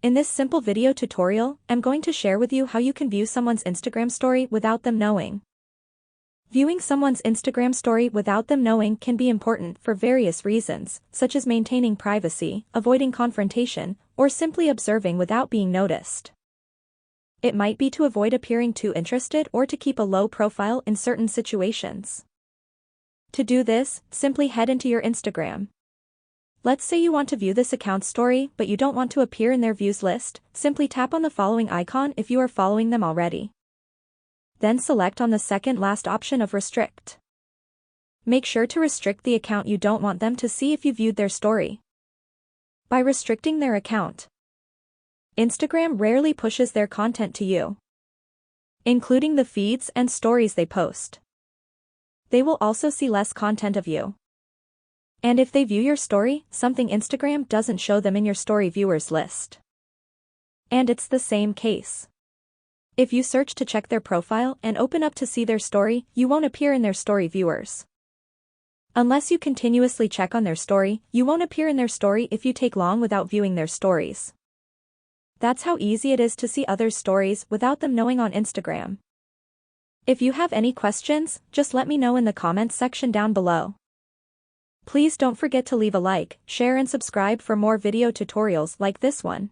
In this simple video tutorial, I'm going to share with you how you can view someone's Instagram story without them knowing. Viewing someone's Instagram story without them knowing can be important for various reasons, such as maintaining privacy, avoiding confrontation, or simply observing without being noticed. It might be to avoid appearing too interested or to keep a low profile in certain situations. To do this, simply head into your Instagram. Let's say you want to view this account's story but you don't want to appear in their views list, simply tap on the following icon if you are following them already. Then select on the second last option of Restrict. Make sure to restrict the account you don't want them to see if you viewed their story. By restricting their account, Instagram rarely pushes their content to you, including the feeds and stories they post. They will also see less content of you. And if they view your story, something Instagram doesn't show them in your story viewers list. And it's the same case. If you search to check their profile and open up to see their story, you won't appear in their story viewers. Unless you continuously check on their story, you won't appear in their story if you take long without viewing their stories. That's how easy it is to see others' stories without them knowing on Instagram. If you have any questions, just let me know in the comments section down below. Please don't forget to leave a like, share and subscribe for more video tutorials like this one.